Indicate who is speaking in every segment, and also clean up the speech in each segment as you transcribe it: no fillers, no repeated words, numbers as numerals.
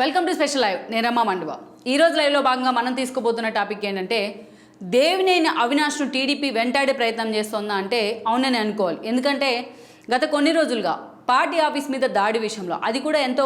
Speaker 1: Welcome to special live. నేను రమ్మ మండువా. ఈరోజు లైవ్లో భాగంగా మనం తీసుకోబోతున్న టాపిక్ ఏంటంటే, దేవినేని అవినాష్ను టీడీపీ వెంటాడే ప్రయత్నం చేస్తోందా అంటే అవునని అనుకోవాలి. ఎందుకంటే గత కొన్ని రోజులుగా పార్టీ ఆఫీస్ మీద దాడి విషయంలో, అది కూడా ఎంతో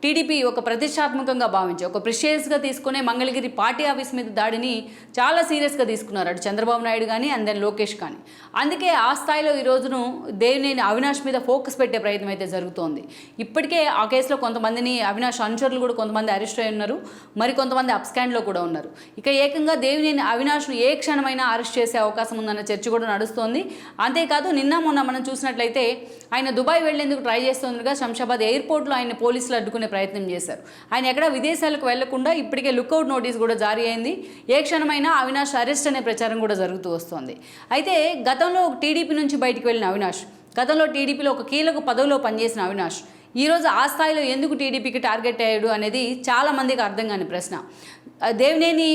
Speaker 1: టీడీపీ ఒక ప్రతిష్టాత్మకంగా భావించి ఒక ప్రిషియస్గా తీసుకునే మంగళగిరి పార్టీ ఆఫీస్ మీద దాడిని చాలా సీరియస్గా తీసుకున్నారు అటు చంద్రబాబు నాయుడు కానీ అండ్ దెన్ లోకేష్ కానీ. అందుకే ఆ స్థాయిలో ఈ రోజును దేవినేని అవినాష్ మీద ఫోకస్ పెట్టే ప్రయత్నం అయితే జరుగుతోంది. ఇప్పటికే ఆ కేసులో కొంతమందిని అవినాష్ అనుచరులు కూడా కొంతమంది అరెస్ట్ అయి ఉన్నారు, మరి కొంతమంది అప్స్కాండ్లో కూడా ఉన్నారు. ఇక ఏకంగా దేవినేని అవినాష్ను ఏ క్షణమైనా అరెస్ట్ చేసే అవకాశం ఉందన్న చర్చ కూడా నడుస్తోంది. అంతేకాదు నిన్న మొన్న మనం చూసినట్లయితే ఆయన దుబాయ్ వెళ్లేందుకు ట్రై చేస్తుండగా శంషాబాద్ ఎయిర్పోర్ట్లో ఆయన పోలీసులు అడ్డుకునే ప్రయత్నం చేశారు. ఆయన ఎక్కడ విదేశాలకు వెళ్లకుండా ఇప్పటికే లుక్అవుట్ నోటీస్ కూడా జారీ అయింది. ఏ క్షణమైనా అవినాష్ అరెస్ట్ అనే ప్రచారం కూడా జరుగుతూ వస్తోంది. అయితే గతంలో టీడీపీ నుంచి బయటికి వెళ్ళిన అవినాష్, గతంలో టీడీపీలో ఒక కీలక పదవిలో పనిచేసిన అవినాష్ ఈరోజు ఆ స్థాయిలో ఎందుకు టీడీపీకి టార్గెట్ అయ్యాడు అనేది చాలామందికి అర్థం కాని ప్రశ్న. దేవినేని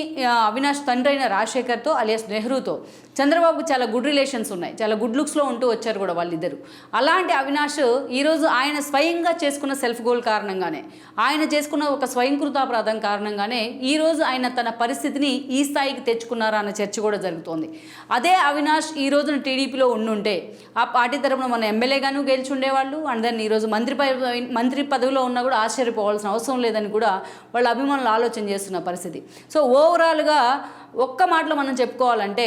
Speaker 1: అవినాష్ తండ్రి అయిన రాజశేఖర్తో అలియాస్ నెహ్రూతో చంద్రబాబుకు చాలా గుడ్ రిలేషన్స్ ఉన్నాయి, చాలా గుడ్ లుక్స్లో ఉంటూ వచ్చారు కూడా వాళ్ళిద్దరు. అలాంటి అవినాష్ ఈరోజు ఆయన స్వయంగా చేసుకున్న సెల్ఫ్ గోల్ కారణంగానే, ఆయన చేసుకున్న ఒక స్వయంకృతాపరాధం కారణంగానే ఈరోజు ఆయన తన పరిస్థితిని ఈ స్థాయికి తెచ్చుకున్నారా అన్న చర్చ కూడా జరుగుతోంది. అదే అవినాష్ ఈ రోజున టీడీపీలో ఉండుంటే ఆ పార్టీ తరపున మన ఎమ్మెల్యేగాను గెలిచి ఉండేవాళ్ళు, అండ్ దెన్ ఈరోజు మంత్రి పదవిలో ఉన్నా కూడా ఆశ్చర్యపోవాల్సిన అవసరం లేదని కూడా వాళ్ళ అభిమానులు ఆలోచన చేస్తున్న పరిస్థితి. సో ఓవరాల్గా ఒక్క మాటలో మనం చెప్పుకోవాలంటే,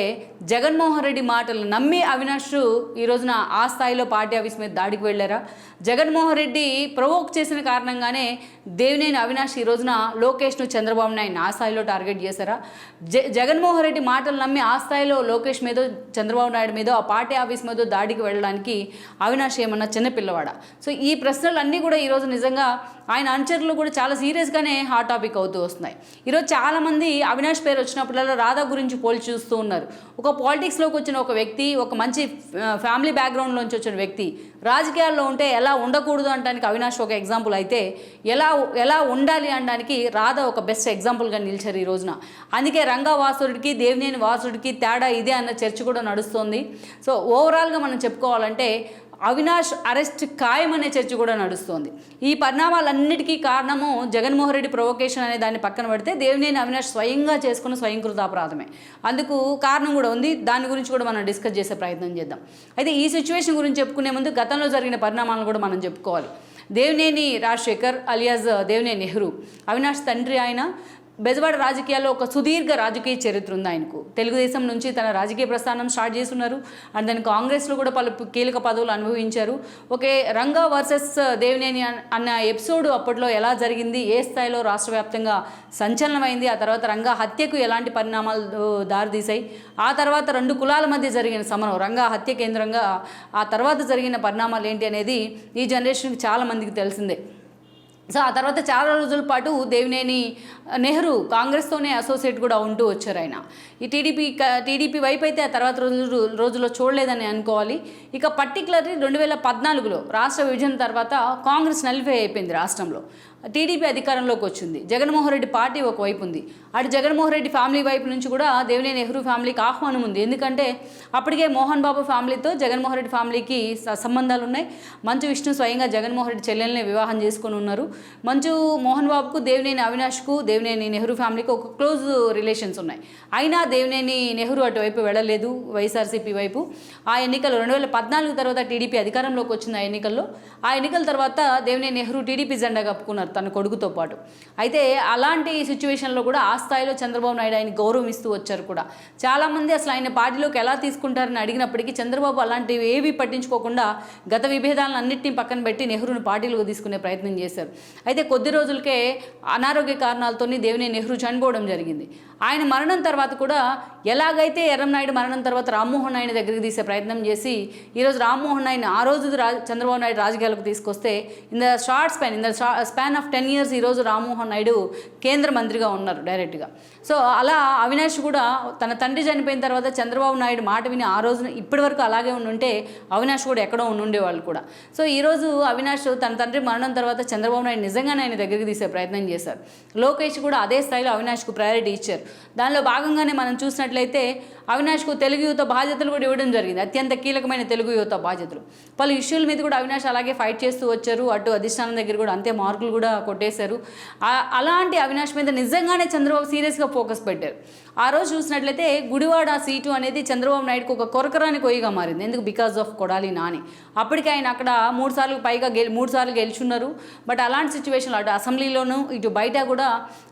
Speaker 1: జగన్మోహన్ రెడ్డి మాటలు నమ్మి అవినాష్ ఈ రోజున ఆ స్థాయిలో పార్టీ ఆఫీస్ మీద దాడికి వెళ్ళారా? జగన్మోహన్ రెడ్డి ప్రవోక్ చేసిన కారణంగానే దేవినేని అవినాష్ ఈ రోజున లోకేష్ను చంద్రబాబు నాయుడు ఆ స్థాయిలో టార్గెట్ చేశారా? జగన్మోహన్ రెడ్డి మాటలు నమ్మి ఆ స్థాయిలో లోకేష్ మీద, చంద్రబాబు నాయుడు మీద, ఆ పార్టీ ఆఫీస్ మీద దాడికి వెళ్ళడానికి అవినాష్ ఏమన్నా చిన్నపిల్లవాడా? సో ఈ ప్రశ్నలు అన్నీ కూడా ఈరోజు నిజంగా ఆయన అనుచరులు కూడా చాలా సీరియస్గానే హాట్ టాపిక్ అవుతూ వస్తున్నాయి. ఈరోజు చాలామంది అవినాష్ పేరు వచ్చినప్పుడల్లా రాధా గురించి పోల్చి చూస్తూ ఉన్నారు. ఒక పాలిటిక్స్లోకి వచ్చిన ఒక వ్యక్తి, ఒక మంచి ఫ్యామిలీ బ్యాక్గ్రౌండ్లోంచి వచ్చిన వ్యక్తి రాజకీయాల్లో ఉంటే ఎలా ఉండకూడదు అనడానికి అవినాష్ ఒక ఎగ్జాంపుల్ అయితే, ఎలా ఉండాలి అనడానికి రాధా ఒక బెస్ట్ ఎగ్జాంపుల్గా నిలిచారు ఈ రోజున. అందుకే రంగా వాసుడికి దేవినేని వాసుడికి తేడా ఇదే అన్న చర్చ కూడా నడుస్తోంది. సో ఓవరాల్గా మనం చెప్పుకోవాలంటే అవినాష్ అరెస్ట్ ఖాయమనే చర్చ కూడా నడుస్తోంది. ఈ పరిణామాలన్నిటికీ కారణము జగన్మోహన్ రెడ్డి ప్రొవొకేషన్ అనే దాన్ని పక్కన పెడితే దేవినేని అవినాష్ స్వయంగా చేసుకున్న స్వయంకృతాపరాధమే. అందుకు కారణం కూడా ఉంది, దాని గురించి కూడా మనం డిస్కస్ చేసే ప్రయత్నం చేద్దాం. అయితే ఈ సిచ్యువేషన్ గురించి చెప్పుకునే ముందు గతంలో జరిగిన పరిణామాలను కూడా మనం చెప్పుకోవాలి. దేవినేని రాజశేఖర్ అలియాస్ దేవినేని నెహ్రూ, అవినాష్ తండ్రి ఆయన. బెజవాడ రాజకీయాల్లో ఒక సుదీర్ఘ రాజకీయ చరిత్ర ఉంది ఆయనకు. తెలుగుదేశం నుంచి తన రాజకీయ ప్రస్థానం స్టార్ట్ చేస్తున్నారు, అండ్ దాని కాంగ్రెస్లో కూడా పలు కీలక పదవులు అనుభవించారు. ఒకే రంగా వర్సెస్ దేవినేని అన్న ఎపిసోడ్ అప్పట్లో ఎలా జరిగింది, ఏ స్థాయిలో రాష్ట్ర వ్యాప్తంగా సంచలనమైంది, ఆ తర్వాత రంగా హత్యకు ఎలాంటి పరిణామాలు దారితీశాయి, ఆ తర్వాత రెండు కులాల మధ్య జరిగిన సమరం, రంగా హత్య కేంద్రంగా ఆ తర్వాత జరిగిన పరిణామాలు ఏంటి అనేది ఈ జనరేషన్కి చాలామందికి తెలిసిందే. సో ఆ తర్వాత చాలా రోజుల పాటు దేవినేని నెహ్రూ కాంగ్రెస్తోనే అసోసియేట్ కూడా ఉంటూ వచ్చారు ఆయన. ఈ టీడీపీ వైపు అయితే ఆ తర్వాత రోజుల్లో చూడలేదని అనుకోవాలి. ఇక పర్టికులర్లీ 2014లో రాష్ట్ర విభజన తర్వాత కాంగ్రెస్ నలిఫై అయిపోయింది రాష్ట్రంలో. టీడీపీ అధికారంలోకి వచ్చింది. జగన్మోహన్ రెడ్డి పార్టీ ఒకవైపు ఉంది, అటు జగన్మోహన్ రెడ్డి ఫ్యామిలీ వైపు నుంచి కూడా దేవినేని నెహ్రూ ఫ్యామిలీకి ఆహ్వానం ఉంది. ఎందుకంటే అప్పటికే మోహన్ బాబు ఫ్యామిలీతో జగన్మోహన్ రెడ్డి ఫ్యామిలీకి సంబంధాలు ఉన్నాయి. మంచు విష్ణు స్వయంగా జగన్మోహన్ రెడ్డి చెల్లెల్ని వివాహం చేసుకొని ఉన్నారు. మంచు మోహన్ బాబుకు దేవినేని అవినాష్కు దేవినేని నెహ్రూ ఫ్యామిలీకి ఒక క్లోజ్ రిలేషన్స్ ఉన్నాయి. అయినా దేవినేని నెహ్రూ అటువైపు వెళ్ళలేదు, వైఎస్ఆర్సీపీ వైపు. ఆ ఎన్నికలు 2014 తర్వాత టీడీపీ అధికారంలోకి వచ్చిన ఆ ఎన్నికల తర్వాత దేవినేని నెహ్రూ టీడీపీ జెండా కప్పుకున్నారు తన కొడుకుతో పాటు. అయితే అలాంటి సిచ్యువేషన్లో కూడా ఆ స్థాయిలో చంద్రబాబు నాయుడు ఆయన గౌరవం ఇస్తూ వచ్చారు కూడా. చాలామంది అసలు ఆయన పార్టీలోకి ఎలా తీసుకుంటారని అడిగినప్పటికీ చంద్రబాబు అలాంటివి ఏవి పట్టించుకోకుండా గత విభేదాలను అన్నింటినీ పక్కన పెట్టి నెహ్రూను పార్టీలోకి తీసుకునే ప్రయత్నం చేశారు. అయితే కొద్ది రోజులకే అనారోగ్య కారణాలతో దేవినేని నెహ్రూ చనిపోవడం జరిగింది. ఆయన మరణం తర్వాత కూడా ఎలాగైతే ఎర్రంనాయుడు మరణం తర్వాత రామ్మోహన్ నాయుడు దగ్గరికి తీసే ప్రయత్నం చేసి ఈరోజు రామ్మోహన్ నాయుడు ఆ రోజు చంద్రబాబు నాయుడు రాజకీయాలకు తీసుకొస్తే in the span of 10 years ఈరోజు రామ్మోహన్ నాయుడు కేంద్ర మంత్రిగా ఉన్నారు డైరెక్ట్గా. సో అలా అవినాష్ కూడా తన తండ్రి చనిపోయిన తర్వాత చంద్రబాబు నాయుడు మాట విని ఆ రోజున ఇప్పటి వరకు అలాగే ఉండుంటే అవినాష్ కూడా ఎక్కడో ఉండేవాళ్ళు కూడా. సో ఈరోజు అవినాష్ తన తండ్రి మరణం తర్వాత చంద్రబాబు నాయుడు నిజంగానే ఆయన దగ్గరికి తీసే ప్రయత్నం చేశారు. లోకేష్ కూడా అదే స్థాయిలో అవినాష్కు ప్రయారిటీ ఇచ్చారు. దానిలో భాగంగానే మనం చూసినట్లయితే అవినాష్కు తెలుగు యువత బాధ్యతలు కూడా ఇవ్వడం జరిగింది, అత్యంత కీలకమైన తెలుగు యువత బాధ్యతలు. పలు ఇష్యూల మీద కూడా అవినాష్ అలాగే ఫైట్ చేస్తూ వచ్చారు. అటు అధిష్టానం దగ్గర కూడా అంతే మార్కులు కూడా కూడా కొట్టేశారు. అలాంటి అవినాష్ మీద నిజంగానే చంద్రబాబు సీరియస్గా ఫోకస్ పెట్టారు. ఆ రోజు చూసినట్లయితే గుడివాడ సీటు అనేది చంద్రబాబు నాయుడుకు ఒక కొరకరాని కొయ్యగా మారింది. ఎందుకు? Because of Kodali Nani. అప్పటికి ఆయన అక్కడ 3 సార్లు గెలుచున్నారు. బట్ అలాంటి సిచ్యువేషన్లో అటు అసెంబ్లీలోనూ ఇటు బయట కూడా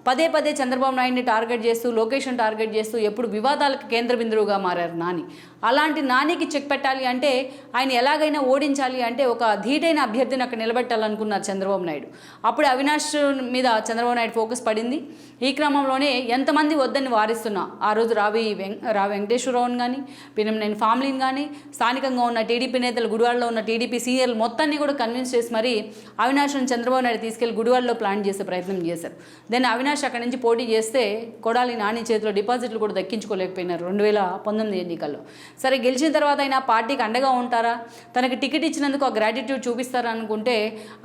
Speaker 1: పదే పదే చంద్రబాబు నాయుడిని టార్గెట్ చేస్తూ, లోకేష్ని టార్గెట్ చేస్తూ ఎప్పుడు వివాదాలకు కేంద్ర బిందువుగా మారారు నాని. అలాంటి నానికి చెక్ పెట్టాలి అంటే, ఆయన ఎలాగైనా ఓడించాలి అంటే ఒక ధీటైన అభ్యర్థిని అక్కడ నిలబెట్టాలనుకున్నారు చంద్రబాబు నాయుడు. అప్పుడు అవినాష్ మీద చంద్రబాబు నాయుడు ఫోకస్ పడింది. ఈ క్రమంలోనే ఎంతమంది వద్దని వారిస్తున్నా ఆ రోజు రావి వెంకటేశ్వరరావుని కానీ, పిన్నమనేని ఫ్యామిలీని కానీ, స్థానికంగా ఉన్న టీడీపీ నేతలు, గుడివాడలో ఉన్న టీడీపీ సీనియర్లు మొత్తాన్ని కూడా కన్విన్స్ చేసి మరి అవినాష్ను చంద్రబాబు నాయుడు తీసుకెళ్లి గుడివాడలో ప్లాన్ చేసే ప్రయత్నం చేశారు. దెన్ అవినాష్ అక్కడి నుంచి పోటీ చేస్తే కొడాలి నాని చేతిలో డిపాజిట్లు కూడా దక్కించుకోలేకపోయినారు 2019 ఎన్నికల్లో. సరే, గెలిచిన తర్వాత అయినా పార్టీకి అండగా ఉంటారా, తనకి టికెట్ ఇచ్చినందుకు ఆ గ్రాటిట్యూడ్ చూపిస్తారా అనుకుంటే,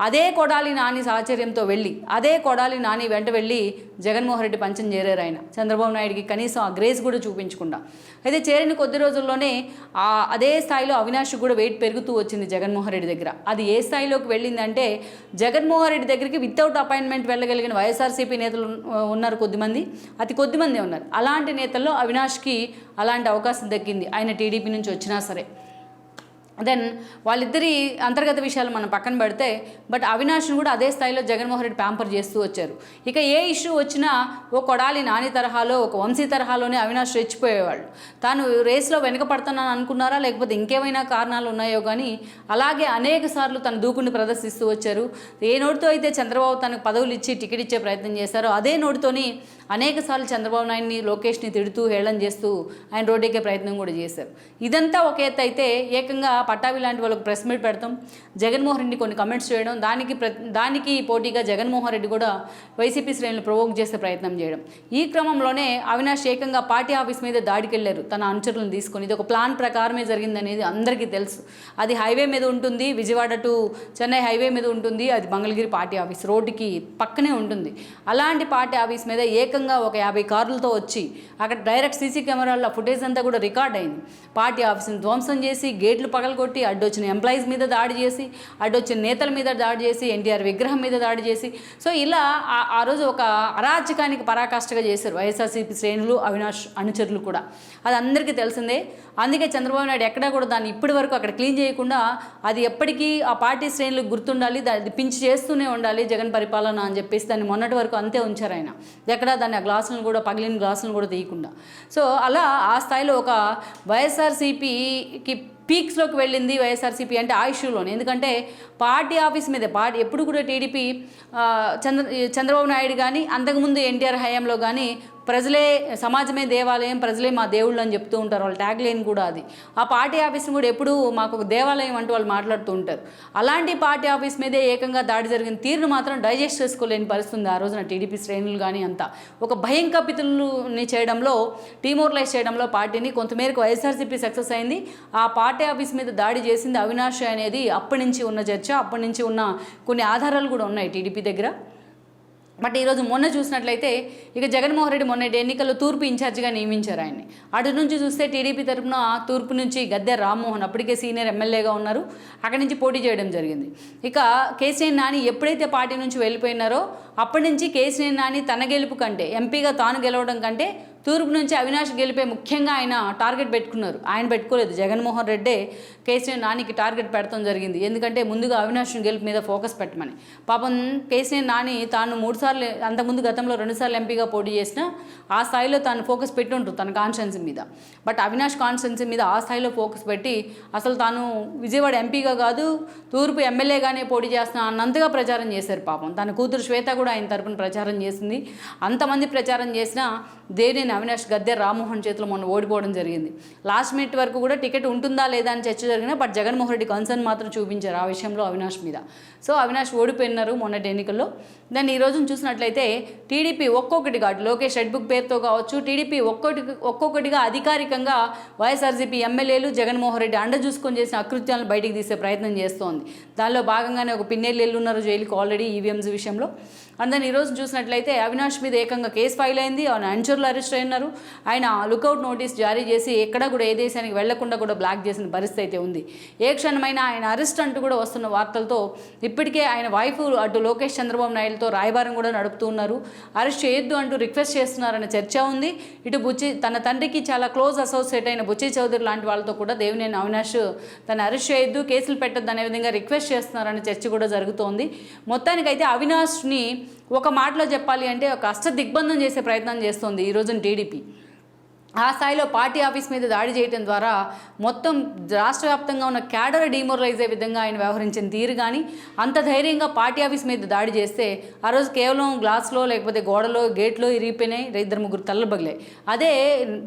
Speaker 1: అదే కొడాలి నాని సాహచర్యంతో వెళ్ళి, అదే కొడాలి నాని వెంట వెళ్ళి జగన్మోహన్ రెడ్డి పంచం చేరారు ఆయన. చంద్రబాబు నాయుడికి కనీసం ఆ గ్రేస్ కూడా చూపించకుండా. అయితే చేరిన కొద్ది రోజుల్లోనే అదే స్థాయిలో అవినాష్ కూడా వెయిట్ పెరుగుతూ వచ్చింది జగన్మోహన్ రెడ్డి దగ్గర. అది ఏ స్థాయిలోకి వెళ్ళిందంటే, జగన్మోహన్ రెడ్డి దగ్గరికి వితౌట్ అపాయింట్మెంట్ వెళ్ళగలిగిన వైఎస్ఆర్సీపీ నేతలు ఉన్నారు కొద్దిమంది, అతి కొద్దిమంది ఉన్నారు. అలాంటి నేతల్లో అవినాష్కి అలాంటి అవకాశం దక్కింది, ఆయన టీడీపీ నుంచి వచ్చినా సరే. దెన్ వాళ్ళిద్దరి అంతర్గత విషయాలు మనం పక్కన పెడితే, బట్ అవినాష్ను కూడా అదే స్థాయిలో జగన్మోహన్ రెడ్డి ప్యాంపర్ చేస్తూ వచ్చారు. ఇక ఏ ఇష్యూ వచ్చినా ఓ కొడాలి నాని తరహాలో, ఒక వంశీ తరహాలోనే అవినాష్ రెచ్చిపోయేవాళ్ళు. తాను రేస్లో వెనకపడుతున్నాను అనుకున్నారా, లేకపోతే ఇంకేమైనా కారణాలు ఉన్నాయో కానీ అలాగే అనేక సార్లు తన దూకుని ప్రదర్శిస్తూ వచ్చారు. ఏ నోటితో అయితే చంద్రబాబు తనకు పదవులు ఇచ్చి టికెట్ ఇచ్చే ప్రయత్నం చేశారో, అదే నోటితోని అనేక సార్లు చంద్రబాబు నాయుడిని, లోకేష్ని తిడుతూ హేళన చేస్తూ ఆయన రోడ్డెక్కే ప్రయత్నం కూడా చేశారు. ఇదంతా ఒక ఎత్తు అయితే, ఏకంగా పట్టాభి లాంటి వాళ్ళకి ప్రెస్ మీట్ పెడతాం, జగన్మోహన్ రెడ్డి కొన్ని కమెంట్స్ చేయడం, దానికి పోటీగా జగన్మోహన్ రెడ్డి కూడా వైసీపీ శ్రేణులు ప్రొవోక్ చేసే ప్రయత్నం చేయడం. ఈ క్రమంలోనే అవినాష్ ఏకంగా పార్టీ ఆఫీస్ మీద దాడికి వెళ్ళారు తన అనుచరులను తీసుకొని. ఇది ఒక ప్లాన్ ప్రకారమే జరిగిందనేది అందరికీ తెలుసు. అది హైవే మీద ఉంటుంది, విజయవాడ టు చెన్నై హైవే మీద ఉంటుంది. అది మంగళగిరి పార్టీ ఆఫీస్ రోడ్డుకి పక్కనే ఉంటుంది. అలాంటి పార్టీ ఆఫీస్ మీద ఏకంగా ఒక 50 కార్లతో వచ్చి అక్కడ డైరెక్ట్ సీసీ కెమెరాల్లో ఫుటేజ్ అంతా కూడా రికార్డ్ అయింది. పార్టీ ఆఫీస్ని ధ్వంసం చేసి, గేట్లు పగలగొట్టి, అడ్డొచ్చిన ఎంప్లాయీస్ మీద దాడి చేసి, అడ్డొచ్చిన నేతల మీద దాడి చేసి, ఎన్టీఆర్ విగ్రహం మీద దాడి చేసి, సో ఇలా ఆ రోజు ఒక అరాచకానికి పరాకాష్ఠగా చేశారు వైఎస్ఆర్సీపీ శ్రేణులు, అవినాష్ అనుచరులు కూడా. అది అందరికీ తెలిసిందే. అందుకే చంద్రబాబు నాయుడు ఎక్కడా కూడా దాన్ని ఇప్పటి వరకు అక్కడ క్లీన్ చేయకుండా, అది ఎప్పటికీ ఆ పార్టీ శ్రేణులకు గుర్తుండాలి, దాన్ని పించి చేస్తూనే ఉండాలి జగన్ పరిపాలన అని చెప్పేసి దాన్ని మొన్నటి వరకు అంతే ఉంచారు ఆయన. ఎక్కడా దాన్ని ఆ గ్లాసులను కూడా, పగిలిన గ్లాసులను కూడా తీయకుండా. సో అలా ఆ స్థాయిలో ఒక వైఎస్ఆర్సీపీకి పీక్స్లోకి వెళ్ళింది వైఎస్ఆర్సీపీ అంటే ఆ ఇష్యూలోనే. ఎందుకంటే పార్టీ ఆఫీస్ మీదే ఎప్పుడు కూడా టీడీపీ చంద్రబాబు నాయుడు కానీ, అంతకుముందు ఎన్టీఆర్ హయాంలో కానీ ప్రజలే సమాజమే దేవాలయం, ప్రజలే మా దేవుళ్ళు అని చెప్తూ ఉంటారు. వాళ్ళ ట్యాగ్ లైన్ కూడా అది. ఆ పార్టీ ఆఫీస్ని కూడా ఎప్పుడూ మాకు ఒక దేవాలయం అంటూ వాళ్ళు మాట్లాడుతూ ఉంటారు. అలాంటి పార్టీ ఆఫీస్ మీదే ఏకంగా దాడి జరిగిన తీరును మాత్రం డైజెస్ట్ చేసుకోలేని పరిస్థితుంది ఆ రోజున టీడీపీ శ్రేణులు కానీ అంతా. ఒక భయం కపితుల్ని చేయడంలో, డిమోరలైజ్ చేయడంలో పార్టీని కొంతమేరకు వైఎస్ఆర్సీపీ సక్సెస్ అయింది. ఆ పార్టీ ఆఫీస్ మీద దాడి చేసింది అవినాష్ అనేది అప్పటి నుంచి ఉన్న చర్చ, అప్పటి నుంచి ఉన్న కొన్ని ఆధారాలు కూడా ఉన్నాయి టీడీపీ దగ్గర. బట్ ఈరోజు మొన్న చూసినట్లయితే ఇక జగన్మోహన్ రెడ్డి మొన్న ఎన్నికల్లో తూర్పు ఇన్ఛార్జిగా నియమించారు ఆయన్ని. అటు నుంచి చూస్తే టీడీపీ తరఫున తూర్పు నుంచి గద్దె రామ్మోహన్ అప్పటికే సీనియర్ ఎమ్మెల్యేగా ఉన్నారు, అక్కడి నుంచి పోటీ చేయడం జరిగింది. ఇక కేసీఆర్ నాని ఎప్పుడైతే పార్టీ నుంచి వెళ్ళిపోయినారో అప్పటి నుంచి కేసీఆర్ నాని తన గెలుపు కంటే, ఎంపీగా తాను గెలవడం కంటే తూర్పు నుంచి అవినాష్ గెలిపే ముఖ్యంగా ఆయన టార్గెట్ పెట్టుకున్నారు. ఆయన పెట్టుకోలేదు, జగన్మోహన్ రెడ్డే కేసీఆర్ నానికి టార్గెట్ పెడతాం జరిగింది. ఎందుకంటే ముందుగా అవినాష్ గెలుపు మీద ఫోకస్ పెట్టమని. పాపం కేసీఆర్ నాని తాను 3 సార్లు, అంతకుముందు గతంలో 2 సార్లు ఎంపీగా పోటీ చేసినా ఆ స్థాయిలో తాను ఫోకస్ పెట్టి ఉంటారు తన కాన్స్టిట్యున్సీ మీద. బట్ అవినాష్ కాన్స్టిట్యున్సీ మీద ఆ స్థాయిలో ఫోకస్ పెట్టి అసలు తాను విజయవాడ ఎంపీగా కాదు తూర్పు ఎమ్మెల్యేగానే పోటీ చేస్తున్నా అన్నంతగా ప్రచారం చేశారు. పాపం తన కూతురు శ్వేత కూడా ఆయన తరపున ప్రచారం చేసింది. అంతమంది ప్రచారం చేసినా దేవినేని అవినాష్ గద్దె రామ్మోహన్ చేతిలో మొన్న ఓడిపోవడం జరిగింది. లాస్ట్ మినిట్ వరకు కూడా టికెట్ ఉంటుందా లేదా అని చర్చ జరిగినా బట్ జగన్మోహన్ రెడ్డి కన్సర్న్ మాత్రం చూపించారు ఆ విషయంలో అవినాష్ మీద. సో అవినాష్ ఓడిపోయినారు మొన్నటి ఎన్నికల్లో. దాన్ని ఈ రోజున చూసినట్లయితే టీడీపీ ఒక్కొక్కటిగా, లోకేష్ రెడ్ బుక్ పేరుతో కావచ్చు, టీడీపీ ఒక్కొక్కటిగా అధికారికంగా వైఎస్ఆర్సీపీ ఎమ్మెల్యేలు జగన్మోహన్ రెడ్డి అండ చూసుకొని చేసిన అకృత్యాలను బయటికి తీసే ప్రయత్నం చేస్తోంది. దానిలో భాగంగానే ఒక పిన్నెల్లి ఉన్నారు జైలుకి ఆల్రెడీ ఈవీఎంస్ విషయంలో. అండ్ దాన్ని ఈరోజు చూసినట్లయితే అవినాష్ మీద ఏకంగా కేసు ఫైల్ అయింది, ఆయన అనుచరులు అరెస్ట్ అయినారు, ఆయన లుకౌట్ నోటీస్ జారీ చేసి ఎక్కడ కూడా ఏ దేశానికి వెళ్లకుండా కూడా బ్లాక్ చేసిన పరిస్థితి అయితే ఉంది. ఏ క్షణమైనా ఆయన అరెస్ట్ అంటూ కూడా వస్తున్న వార్తలతో ఇప్పటికే ఆయన వైఫ్ అటు లోకేష్ చంద్రబాబు నాయుడుతో రాయబారం కూడా నడుపుతూ ఉన్నారు. అరెస్ట్ చేయొద్దు అంటూ రిక్వెస్ట్ చేస్తున్నారన్న చర్చ ఉంది. ఇటు తన తండ్రికి చాలా క్లోజ్ అసోసియేట్ అయిన బుచ్చి చౌదరి లాంటి వాళ్ళతో కూడా దేవినేని అవినాష్ తన అరెస్ట్ చేయొద్దు, కేసులు పెట్టొద్దు అనే విధంగా రిక్వెస్ట్ చేస్తున్నారనే చర్చ కూడా జరుగుతోంది. మొత్తానికైతే అవినాష్ని ఒక మాటలో చెప్పాలి అంటే ఒక అష్టదిగ్బంధం చేసే ప్రయత్నం చేస్తోంది ఈ రోజున టీడీపీ. ఆ స్థాయిలో పార్టీ ఆఫీస్ మీద దాడి చేయడం ద్వారా మొత్తం రాష్ట్ర వ్యాప్తంగా ఉన్న క్యాడర్ డిమోరలైజ్ అయ్యే విధంగా ఆయన వ్యవహరించిన తీరు కానీ, అంత ధైర్యంగా పార్టీ ఆఫీస్ మీద దాడి చేస్తే ఆ రోజు కేవలం గ్లాస్లో లేకపోతే గోడలో గేట్లో ఇరిగిపోయినాయి, 2-3 తలలు పగిలాయి. అదే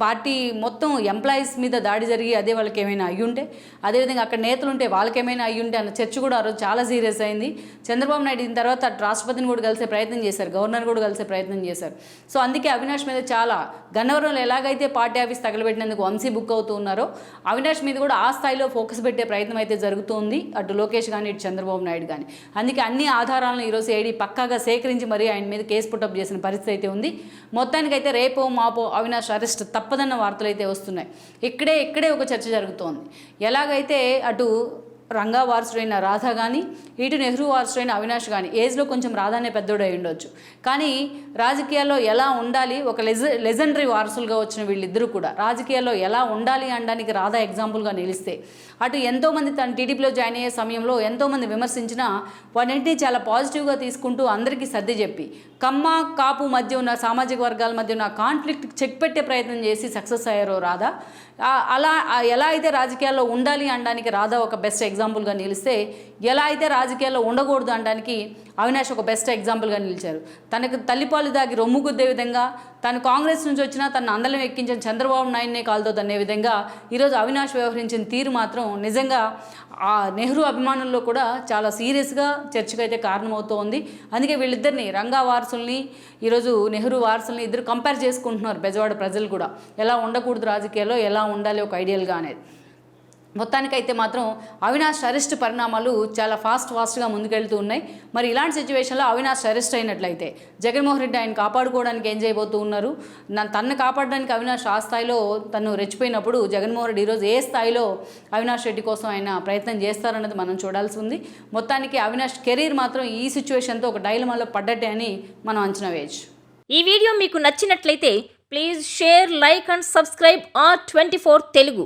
Speaker 1: పార్టీ మొత్తం ఎంప్లాయీస్ మీద దాడి జరిగి అదే వాళ్ళకి ఏమైనా అయ్యుంటే, అదేవిధంగా అక్కడ నేతలు ఉంటే వాళ్ళకేమైనా అయ్యుంటే అన్న చర్చ కూడా ఆ రోజు చాలా సీరియస్ అయింది. చంద్రబాబు నాయుడు దీని తర్వాత రాష్ట్రపతిని కూడా కలిసే ప్రయత్నం చేశారు, గవర్నర్ కూడా కలిసే ప్రయత్నం చేశారు. సో అందుకే అవినాష్ మీద చాలా గన్నవరంలో ఎలాగైతే పార్టీ ఆఫీస్ తగలబెట్టినందుకు వంశీ బుక్ అవుతూ ఉన్నారో, అవినాష్ మీద కూడా ఆ స్థాయిలో ఫోకస్ పెట్టే ప్రయత్నం అయితే జరుగుతుంది, అటు లోకేష్ కానీ ఇటు చంద్రబాబు నాయుడు కానీ. అందుకే అన్ని ఆధారాలను ఈరోజు ఏడీ పక్కాగా సేకరించి మరీ ఆయన మీద కేసు పుట్టప్ చేసిన పరిస్థితి అయితే ఉంది. మొత్తానికైతే రేపో మాపో అవినాష్ అరెస్ట్ తప్పదన్న వార్తలు అయితే వస్తున్నాయి. ఇక్కడే ఒక చర్చ జరుగుతోంది. ఎలాగైతే అటు రంగా వారసుడైన రాధ కానీ ఇటు నెహ్రూ వారసుడైన అవినాష్ కానీ ఏజ్లో కొంచెం రాధానే పెద్దోడు అయి ఉండొచ్చు, కానీ రాజకీయాల్లో ఎలా ఉండాలి, ఒక లెజెండరీ వారసులుగా వచ్చిన వీళ్ళిద్దరూ కూడా రాజకీయాల్లో ఎలా ఉండాలి అనడానికి రాధా ఎగ్జాంపుల్గా నిలిస్తే, అటు ఎంతోమంది తన టీడీపీలో జాయిన్ అయ్యే సమయంలో ఎంతోమంది విమర్శించినా వాటిని చాలా పాజిటివ్గా తీసుకుంటూ అందరికీ సర్ది చెప్పి కమ్మ కాపు మధ్య ఉన్న సామాజిక వర్గాల మధ్య ఉన్న కాన్ఫ్లిక్ట్ చెక్ పెట్టే ప్రయత్నం చేసి సక్సెస్ అయ్యారో రాధా, అలా ఎలా అయితే రాజకీయాల్లో ఉండాలి అనడానికి రాధా ఒక బెస్ట్ ఎగ్జాంపుల్గా నిలిస్తే, ఎలా అయితే రాజకీయాల్లో ఉండకూడదు అనడానికి అవినాష్ ఒక బెస్ట్ ఎగ్జాంపుల్గా నిలిచారు. తనకు తల్లిపాలు దాగి రొమ్ము గుద్దే విధంగా, తను కాంగ్రెస్ నుంచి వచ్చినా తన అందలం ఎక్కించిన చంద్రబాబు నాయుడునే కాలుతో తన్నే విధంగా ఈరోజు అవినాష్ వ్యవహరించిన తీరు మాత్రం నిజంగా ఆ నెహ్రూ అభిమానుల్లో కూడా చాలా సీరియస్గా చర్చకైతే కారణమవుతోంది. అందుకే వీళ్ళిద్దరిని రంగా వారసుల్ని ఈరోజు నెహ్రూ వారసుల్ని ఇద్దరు కంపేర్ చేసుకుంటున్నారు బెజవాడ ప్రజలు కూడా, ఎలా ఉండకూడదు రాజకీయాల్లో, ఎలా ఉండాలి ఒక ఐడియల్గా అనేది. మొత్తానికైతే మాత్రం అవినాష్ అరెస్ట్ పరిణామాలు చాలా ఫాస్ట్గా ముందుకెళ్తూ ఉన్నాయి. మరి ఇలాంటి సిచ్యువేషన్లో అవినాష్ అరెస్ట్ అయినట్లయితే జగన్మోహన్ రెడ్డి ఆయన కాపాడుకోవడానికి ఏం చేయబోతూ ఉన్నారు, తన్ను కాపాడడానికి అవినాష్ ఆ స్థాయిలో తను రెచ్చిపోయినప్పుడు జగన్మోహన్ రెడ్డి ఈరోజు ఏ స్థాయిలో అవినాష్ రెడ్డి కోసం ఆయన ప్రయత్నం చేస్తారన్నది మనం చూడాల్సి ఉంది. మొత్తానికి అవినాష్ కెరీర్ మాత్రం ఈ సిచ్యువేషన్తో ఒక డైలమాలో పడ్డట్టే అని మనం అంచనా వేయచ్చు.
Speaker 2: ఈ వీడియో మీకు నచ్చినట్లయితే please share, like and subscribe R24 Telugu.